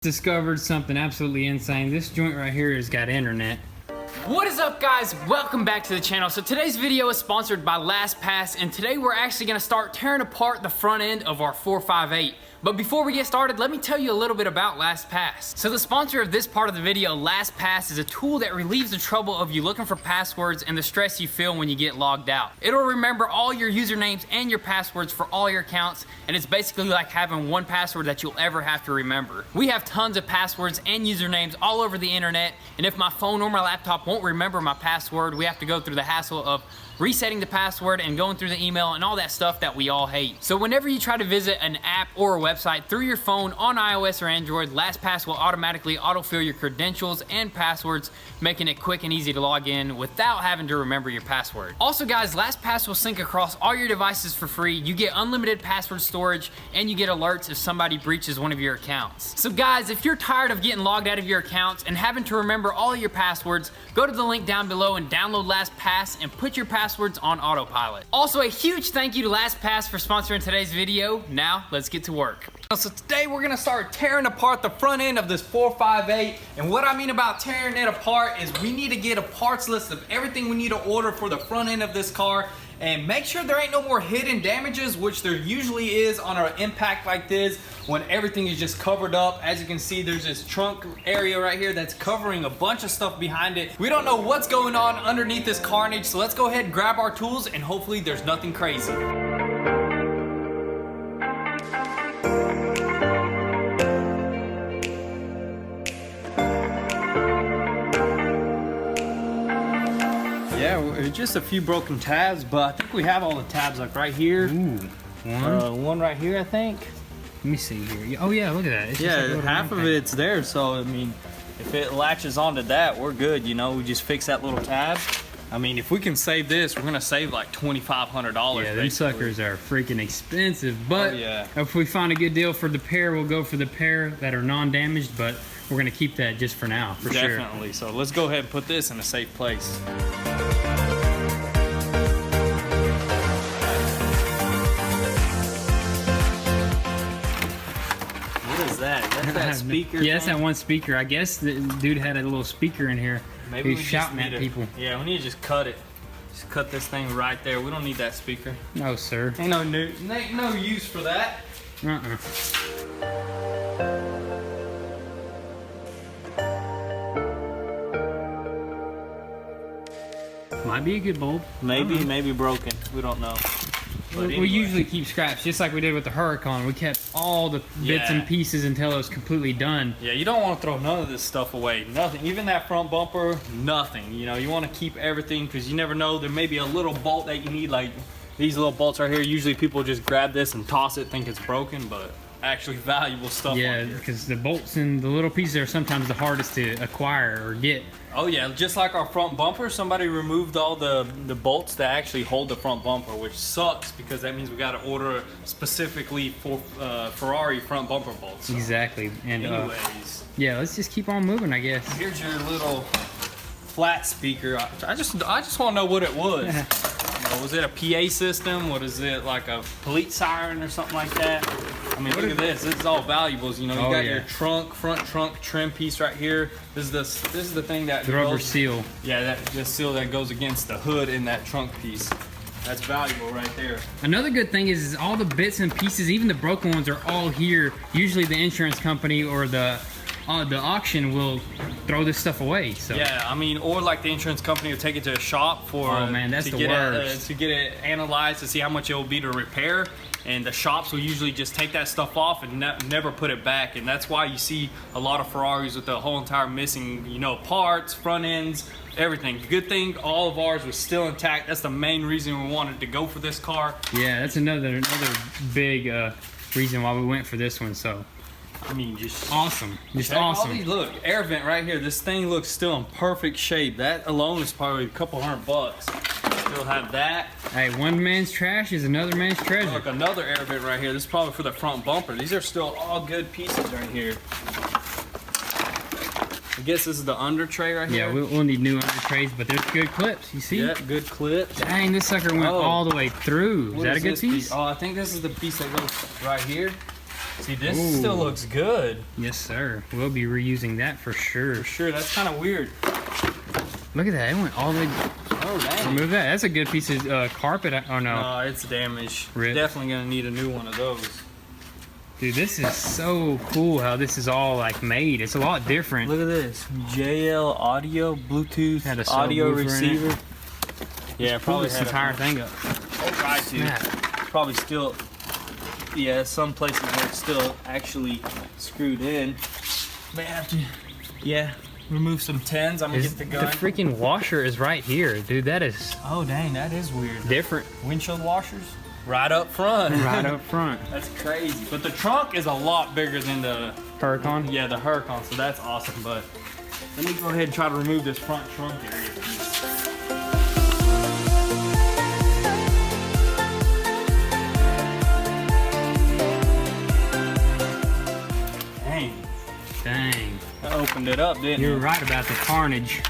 Discovered something absolutely insane. This joint right here has got internet. What is up, guys? Welcome back to the channel. So today's video is sponsored by LastPass, and today we're actually going to start tearing apart the front end of our 458. But before we get started, let me tell you a little bit about LastPass. So the sponsor of this part of the video, LastPass, is a tool that relieves the trouble of you looking for passwords and the stress you feel when you get logged out. It'll remember all your usernames and your passwords for all your accounts, and it's basically like having one password that you'll ever have to remember. We have tons of passwords and usernames all over the internet, and if my phone or my laptop won't remember my password, we have to go through the hassle of resetting the password and going through the email and all that stuff that we all hate. So whenever you try to visit an app or a website through your phone on iOS or Android, LastPass will automatically autofill your credentials and passwords, making it quick and easy to log in without having to remember your password. Also guys, LastPass will sync across all your devices for free. You get unlimited password storage and you get alerts if somebody breaches one of your accounts. So guys, if you're tired of getting logged out of your accounts and having to remember all of your passwords, go to the link down below and download LastPass and put your passwords on autopilot. Also, a huge thank you to LastPass for sponsoring today's video. Now, let's get to work. So today we're gonna start tearing apart the front end of this 458, and what I mean about tearing it apart is we need to get a parts list of everything we need to order for the front end of this car, and make sure there ain't no more hidden damages, which there usually is on an impact like this when everything is just covered up. As you can see, there's this trunk area right here that's covering a bunch of stuff behind it. We don't know what's going on underneath this carnage, so let's go ahead and grab our tools and hopefully there's nothing crazy. Yeah, just a few broken tabs, but I think we have all the tabs like right here. Ooh, one right here, I think. Let me see here. Oh yeah, look at that. It's Yeah, just like half of it's there, so I mean, if it latches onto that, we're good, you know, we just fix that little tab. I mean, if we can save this, we're gonna save like $2,500. Yeah, them suckers are freaking expensive, but if we find a good deal for the pair, we'll go for the pair that are non-damaged, but we're gonna keep that just for now, for sure. Definitely, so let's go ahead and put this in a safe place. That's that speaker. Yeah, that's that one speaker. I guess the dude had a little speaker in here. Maybe he's shouting at people. Yeah, we need to just cut it. Just cut this thing right there. We don't need that speaker. No, sir. Ain't no use for that. Might be a good bulb. Maybe broken. We don't know. But we anyway. usually keep scraps, just like we did with the Huracan. We kept all the bits and pieces until it was completely done. Yeah, you don't want to throw none of this stuff away. Nothing. Even that front bumper, nothing. You know, you want to keep everything because you never know. There may be a little bolt that you need, like these little bolts right here. Usually people just grab this and toss it, think it's broken, but actually valuable stuff. Yeah, because the bolts and the little pieces are sometimes the hardest to acquire or get. Oh yeah, just like our front bumper, somebody removed all the bolts that actually hold the front bumper, which sucks because that means we got to order specifically for Ferrari front bumper bolts. So. Exactly. And anyways, yeah, let's just keep on moving, I guess. Here's your little flat speaker. I just want to know what it was. Was it a PA system? What is it, like a police siren or something like that? I mean, look at this. This is all valuables. You know, you got your front trunk trim piece right here. This is the thing that the rubber seal. Yeah, the seal that goes against the hood in that trunk piece. That's valuable right there. Another good thing is all the bits and pieces, even the broken ones, are all here. Usually the insurance company or the auction will throw this stuff away. So yeah, I mean, or like the insurance company will take it to a shop for to get it analyzed to see how much it will be to repair. And the shops will usually just take that stuff off and never put it back. And that's why you see a lot of Ferraris with the whole entire missing, you know, parts, front ends, everything. Good thing all of ours was still intact. That's the main reason we wanted to go for this car. Yeah, that's another big reason why we went for this one. So I mean, just awesome. Just awesome. All these, look, air vent right here. This thing looks still in perfect shape. That alone is probably a couple $100. Still have that. Hey, one man's trash is another man's treasure. Look, another air vent right here. This is probably for the front bumper. These are still all good pieces right here. I guess this is the under tray right here. Yeah, we'll need new under trays, but there's good clips. You see? Yeah, good clips. Dang, this sucker went all the way through. Is that a good piece? Oh, I think this is the piece that goes right here. See, this Ooh. still looks good. Yes, sir. We'll be reusing that for sure. For sure, that's kind of weird. Look at that. It went all the way. Oh, dang. Remove that. That's a good piece of carpet. Oh, no. No, it's damaged. Rip. Definitely gonna need a new one of those. Dude, this is so cool how this is all like made. It's a lot different. Look at this. JL audio, Bluetooth Had a audio subwoofer in it. receiver. Yeah, Pull probably this had entire thing up. Oh, right, dude. Snap. Probably still. Yeah, some places where it's still actually screwed in. May have to. Yeah, remove some tens. I'm gonna get the gun. The freaking washer is right here, dude. That is Oh dang, that is weird. different. Windshield washers right up front. Right up front. That's crazy. But the trunk is a lot bigger than the Huracan. Yeah, the Huracan, so that's awesome. But let me go ahead and try to remove this front trunk area. Dang, Dang. I opened it up, didn't You're it? right about the carnage.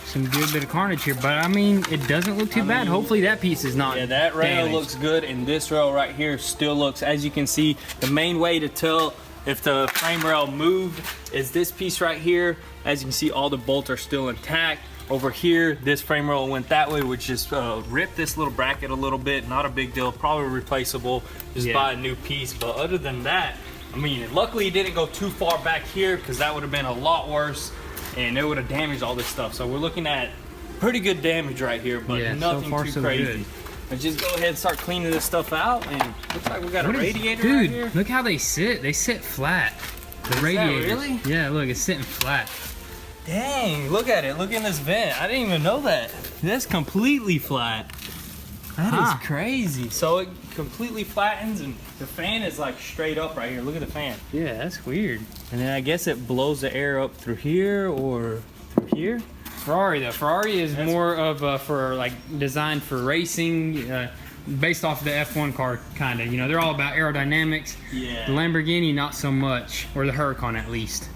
Some good bit of carnage here, but I mean, it doesn't look too bad. mean, Hopefully that piece is not Yeah, that rail damaged. looks good, and this rail right here still looks, as you can see, the main way to tell if the frame rail moved is this piece right here. As you can see, all the bolts are still intact. Over here, this frame rail went that way, which just ripped this little bracket a little bit. Not a big deal, probably replaceable. Just Yeah. buy a new piece. But other than that, I mean, luckily it didn't go too far back here because that would have been a lot worse and it would have damaged all this stuff. So we're looking at pretty good damage right here, but Yeah, so nothing far, too so crazy. good. Let's just go ahead and start cleaning this stuff out, and looks like we got a What is- radiator dude, right here. look how they sit. They sit flat. The radiators. really? Yeah, look, it's sitting flat. Dang, look at it. Look in this vent. I didn't even know that. That's completely flat. That is Huh. crazy. So it completely flattens, and the fan is like straight up right here. Look at the fan. Yeah, that's weird. And then I guess it blows the air up through here or through here. Ferrari though. Ferrari is That's- more of for like designed for racing, based off the F1 car kind of. You know, they're all about aerodynamics. Yeah. The Lamborghini not so much, or the Huracan at least.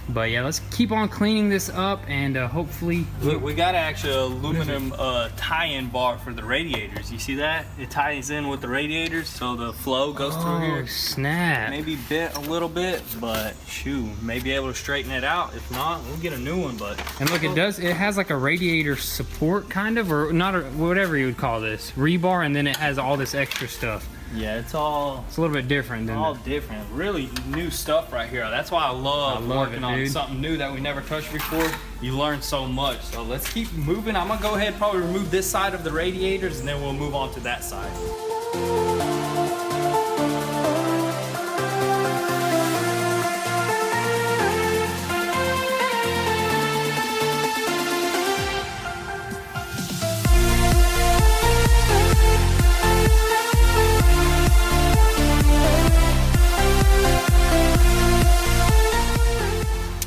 But yeah, let's keep on cleaning this up and hopefully. Look, we got actually aluminum tie-in bar for the radiators. You see that? It ties in with the radiators, so the flow goes through Oh here. snap! Maybe bent a little bit, but shoot, may be able to straighten it out. If not, we'll get a new one. But And look, it has like a radiator support kind of, or not, whatever you would call this, rebar, and then it has all this extra stuff. yeah, it's all It's a little bit different than all different. Really new stuff right here. That's why I love working it, on dude. something new that we never touched before. You learn so much. So let's keep moving. I'm gonna go ahead and probably remove this side of the radiators, and then we'll move on to that side.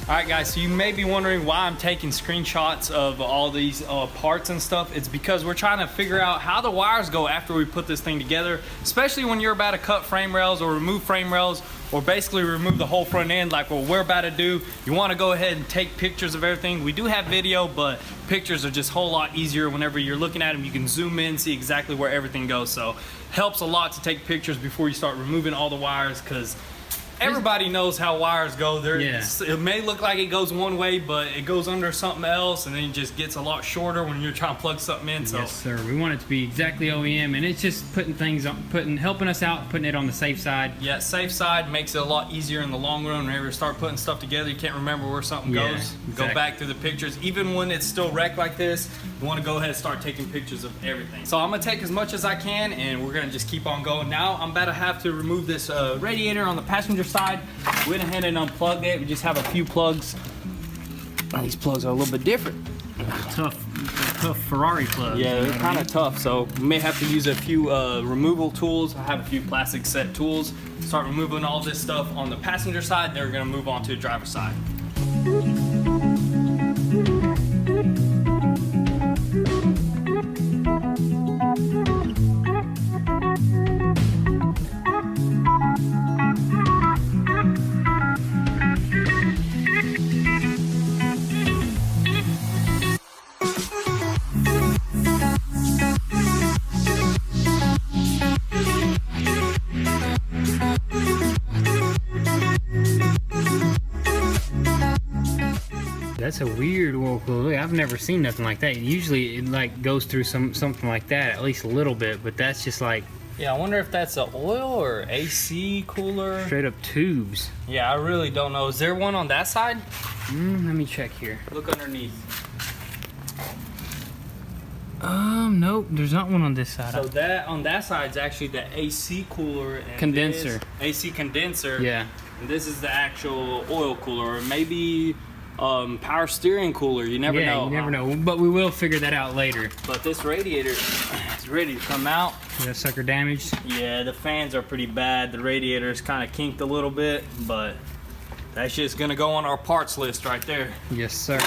Alright guys, so you may be wondering why I'm taking screenshots of all these parts and stuff. It's because we're trying to figure out how the wires go after we put this thing together, especially when you're about to cut frame rails or remove frame rails or basically remove the whole front end like what we're about to do. You want to go ahead and take pictures of everything. We do have video, but pictures are just a whole lot easier. Whenever you're looking at them, you can zoom in, see exactly where everything goes. So helps a lot to take pictures before you start removing all the wires, because everybody knows how wires go. Yeah. It may look like it goes one way, but it goes under something else, and then it just gets a lot shorter when you're trying to plug something in. So Yes, sir. We want it to be exactly OEM, and it's just putting things on, helping us out, putting it on the safe side. yeah, safe side makes it a lot easier in the long run. Whenever you start putting stuff together, you can't remember where something Yeah, goes. Go exactly. back through the pictures. Even when it's still wrecked like this, you want to go ahead and start taking pictures of everything. So I'm gonna take as much as I can, and we're gonna just keep on going. Now I'm about to have to remove this radiator on the passenger side. Went ahead and unplugged it. We just have a few plugs. Oh, these plugs are a little bit different. Tough Ferrari plug. Yeah, they're kind of tough, so we may have to use a few removal tools. I have a few plastic set tools. Start removing all this stuff on the passenger side, then we're gonna move on to the driver's side. That's a weird oil cooler. I've never seen nothing like that. Usually it like goes through something like that at least a little bit, but that's just like Yeah, I wonder if that's an oil or AC cooler. straight up tubes. Yeah, I really don't know. Is there one on that side? Let me check here. Look underneath. Nope, there's not one on this side. So that on that side is actually the AC cooler and Condenser. this AC condenser. Yeah. And this is the actual oil cooler, or maybe power steering cooler. You never know. You never know. But we will figure that out later. But this radiator is ready to come out. That sucker damaged. Yeah, the fans are pretty bad. The radiator is kind of kinked a little bit, but that's just gonna go on our parts list right there. Yes, sir.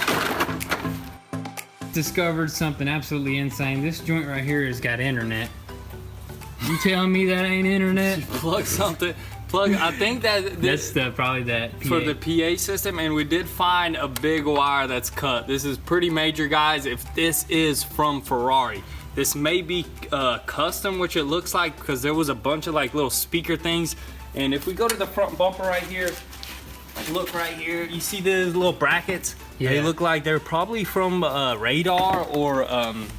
Discovered something absolutely insane. This joint right here has got internet. You telling me that ain't internet? Plug something. I think that this Probably that PA. for the PA system, and we did find a big wire that's cut. This is pretty major, guys. If this is from Ferrari, this may be custom, which it looks like, because there was a bunch of like little speaker things. And if we go to the front bumper right here, look right here, you see these little brackets? Yeah. They look like they're probably from radar or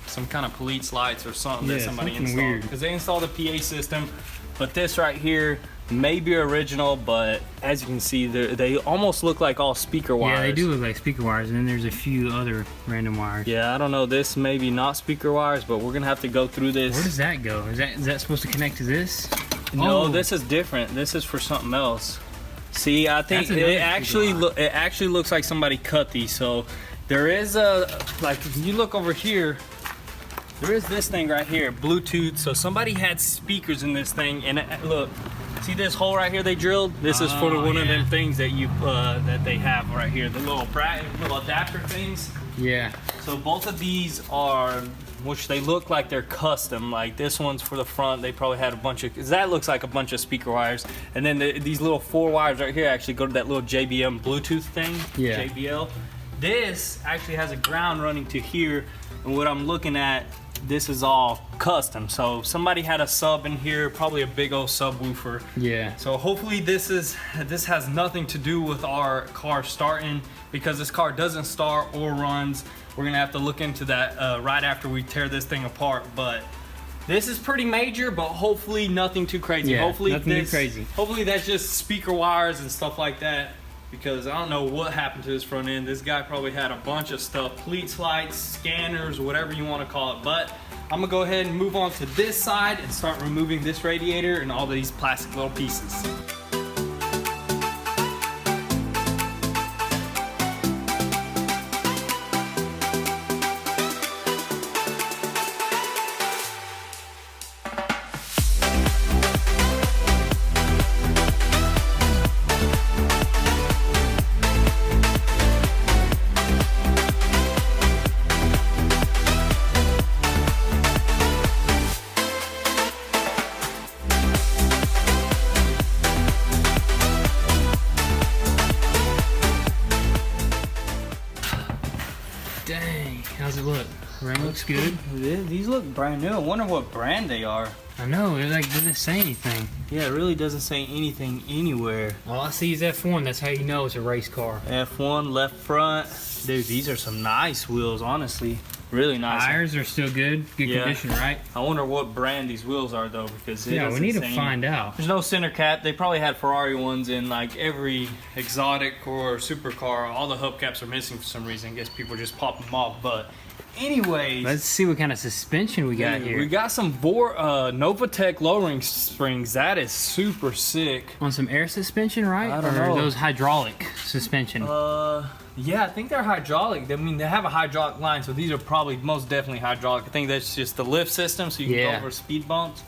some kind of police lights or something that somebody something installed. weird. Because they installed a PA system, but this right here may be original, but as you can see, they almost look like all speaker wires. Yeah, they do look like speaker wires, and then there's a few other random wires. Yeah, I don't know, this may be not speaker wires, but we're gonna have to go through this. Where does that go? Is that supposed to connect to this? No, Oh. this is different. This is for something else. See, I think That's another it actually looks like somebody cut these. So there is like if you look over here, there is this thing right here, Bluetooth. So somebody had speakers in this thing, and look, see this hole right here they drilled? This is for one of them things that you that they have right here, the little adapter things. Yeah. So both of these are, which they look like they're custom. Like this one's for the front. They probably had a bunch of, 'cause that looks like a bunch of speaker wires. And then these little 4 wires right here actually go to that little JBM Bluetooth thing. Yeah. JBL. This actually has a ground running to here. And what I'm looking at, this is all custom. So somebody had a sub in here, probably a big old subwoofer. Yeah. So hopefully this has nothing to do with our car starting, because this car doesn't start or runs. We're gonna have to look into that right after we tear this thing apart. But this is pretty major, but hopefully nothing too crazy. Yeah, Hopefully nothing too crazy. Hopefully that's just speaker wires and stuff like that, because I don't know what happened to this front end. This guy probably had a bunch of stuff, police lights, scanners, whatever you want to call it. But I'm gonna go ahead and move on to this side and start removing this radiator and all these plastic little pieces. Dang. How's it look? Ring looks good. These look brand new. I wonder what brand they are. I know. It like doesn't say anything. Yeah, it really doesn't say anything anywhere. All I see is F1. That's how you know it's a race car. F1 left front. Dude, these are some nice wheels, honestly. Really nice. Tires are still good. Good condition, right? I wonder what brand these wheels are though, because it Yeah, we doesn't need to say find out. There's no center cap. They probably had Ferrari ones in like every exotic or supercar. All the hubcaps are missing for some reason. I guess people just pop them off. But anyways, Let's see what kind of suspension we got here. we got some Novatec lowering springs. That is super sick. On some air suspension, right? I don't or know. those hydraulic suspension? Yeah, I think they're hydraulic. I mean, they have a hydraulic line, so these are probably most definitely hydraulic. I think that's just the lift system, so you can go over speed bumps.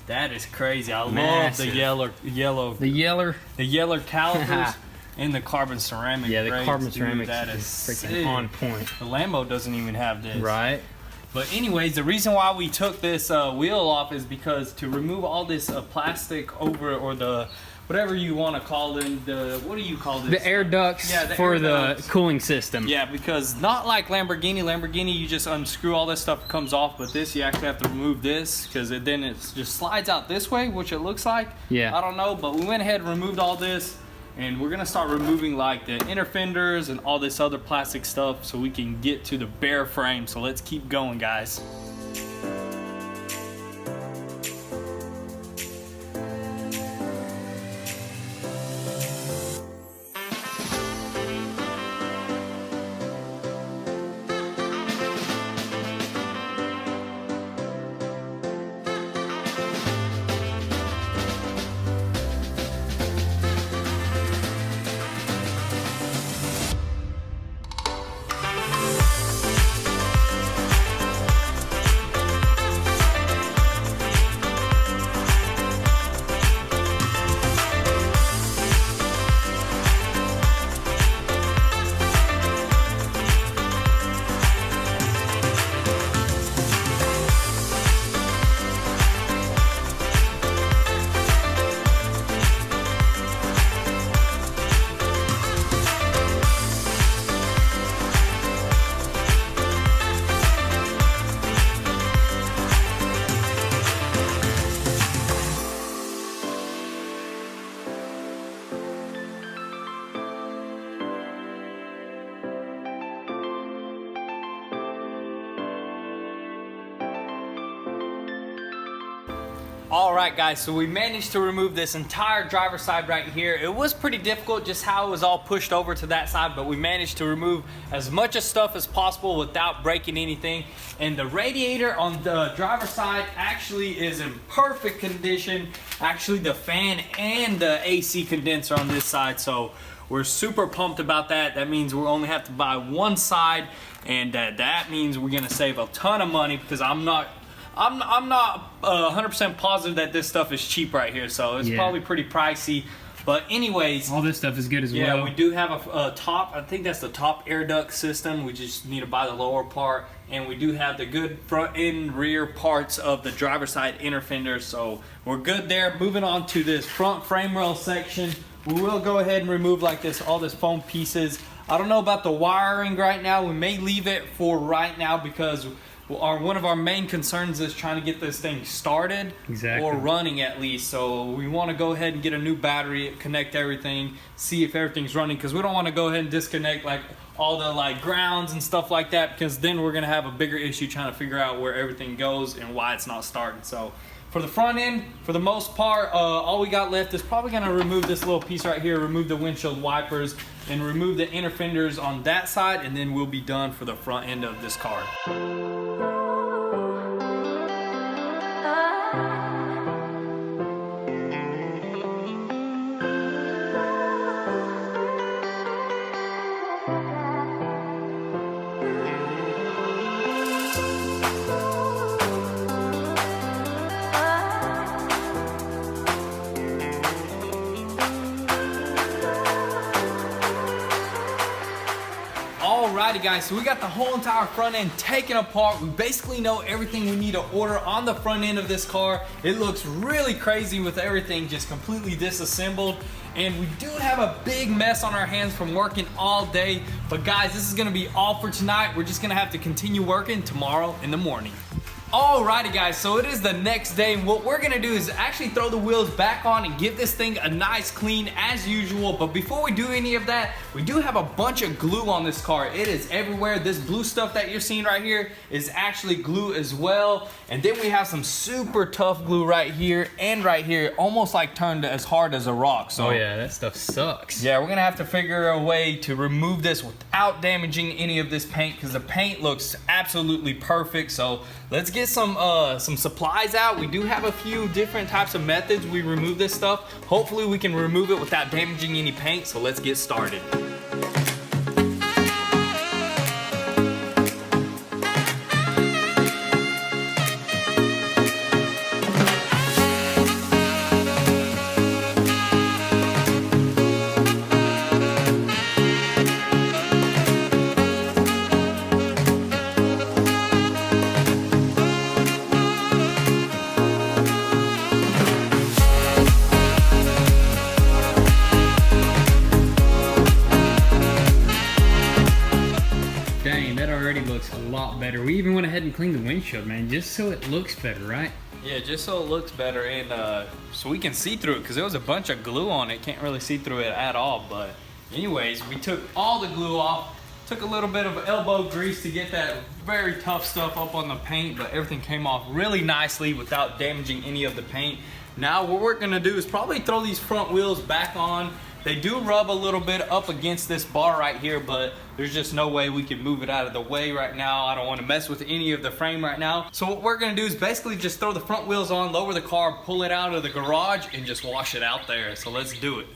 That is crazy. I love the yellow calipers and the carbon ceramic. Yeah, the brakes, carbon dude, ceramic that is is freaking sick. on point. The Lambo doesn't even have this. Right. But anyways, the reason why we took this wheel off is because to remove all this plastic over, or the whatever you want to call them, what do you call this? The air ducts for air the ducts. cooling system. Yeah, because not like Lamborghini, you just unscrew all this stuff, it comes off, but this you actually have to remove this, because then it just slides out this way, which it looks like. Yeah. I don't know, but we went ahead and removed all this. and we're gonna start removing like the inner fenders and all this other plastic stuff so we can get to the bare frame. So let's keep going, guys. Alright guys, so we managed to remove this entire driver's side right here. It was pretty difficult just how it was all pushed over to that side, but we managed to remove as much of stuff as possible without breaking anything. And the radiator on the driver's side actually is in perfect condition. Actually the fan and the AC condenser on this side, so we're super pumped about that. That means we'll only have to buy one side, and that means we're gonna save a ton of money, because I'm not 100% positive that this stuff is cheap right here, so it's probably pretty pricey. But anyways, all this stuff is good as well. Yeah, we do have a top, I think that's the top air duct system. We just need to buy the lower part, and we do have the good front and rear parts of the driver's side inner fenders, so we're good there. Moving on to this front frame rail section, we will go ahead and remove like this, all this foam pieces. I don't know about the wiring right now. We may leave it for right now, because one of our main concerns is trying to get this thing started or running at least. So we want to go ahead and get a new battery, connect everything, see if everything's running, because we don't want to go ahead and disconnect like all the like grounds and stuff like that, because then we're gonna have a bigger issue trying to figure out where everything goes and why it's not starting. So for the front end, for the most part, all we got left is probably gonna remove this little piece right here, remove the windshield wipers, and remove the inner fenders on that side, and then we'll be done for the front end of this car. Alrighty guys, so we got the whole entire front end taken apart. We basically know everything we need to order on the front end of this car. It looks really crazy with everything just completely disassembled. And we do have a big mess on our hands from working all day. But guys, this is gonna be all for tonight. We're just gonna have to continue working tomorrow in the morning. Alrighty guys, so it is the next day, and what we're gonna do is actually throw the wheels back on and give this thing a nice clean as usual. But before we do any of that, we do have a bunch of glue on this car. It is everywhere. This blue stuff that you're seeing right here is actually glue as well. And then we have some super tough glue right here and right here, almost like turned as hard as a rock. So oh yeah, that stuff sucks. Yeah, we're gonna have to figure a way to remove this without damaging any of this paint, because the paint looks absolutely perfect. So let's get some supplies out. We do have a few different types of methods we remove this stuff. Hopefully we can remove it without damaging any paint, so let's get started. Looks a lot better. We even went ahead and cleaned the windshield, man, just so it looks better, right? Yeah, just so it looks better and so we can see through it, because there was a bunch of glue on it. Can't really see through it at all. But anyways, we took all the glue off. Took a little bit of elbow grease to get that very tough stuff up on the paint, but everything came off really nicely without damaging any of the paint. Now what we're gonna do is probably throw these front wheels back on. They do rub a little bit up against this bar right here, but there's just no way we can move it out of the way right now. I don't want to mess with any of the frame right now. So what we're gonna do is basically just throw the front wheels on, lower the car, pull it out of the garage, and just wash it out there. So let's do it.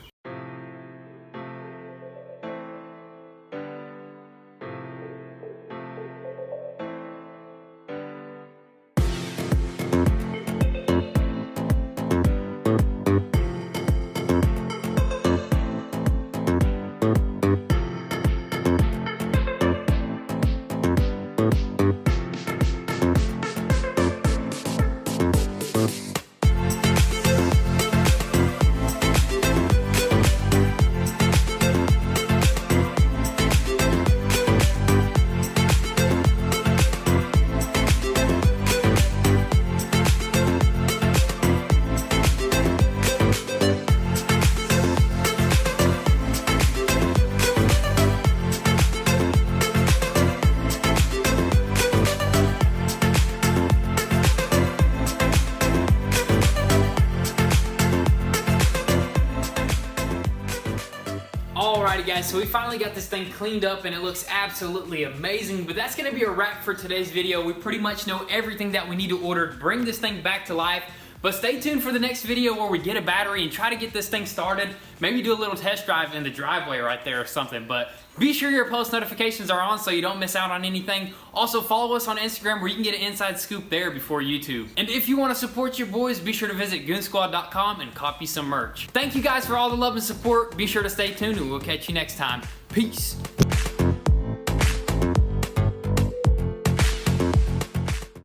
Alrighty guys, so we finally got this thing cleaned up and it looks absolutely amazing, but that's going to be a wrap for today's video. We pretty much know everything that we need to order to bring this thing back to life, but stay tuned for the next video where we get a battery and try to get this thing started. Maybe do a little test drive in the driveway right there or something, but be sure your post notifications are on so you don't miss out on anything. Also follow us on Instagram where you can get an inside scoop there before YouTube. And if you want to support your boys, be sure to visit goonsquad.com and copy some merch. Thank you guys for all the love and support. Be sure to stay tuned and we'll catch you next time. Peace.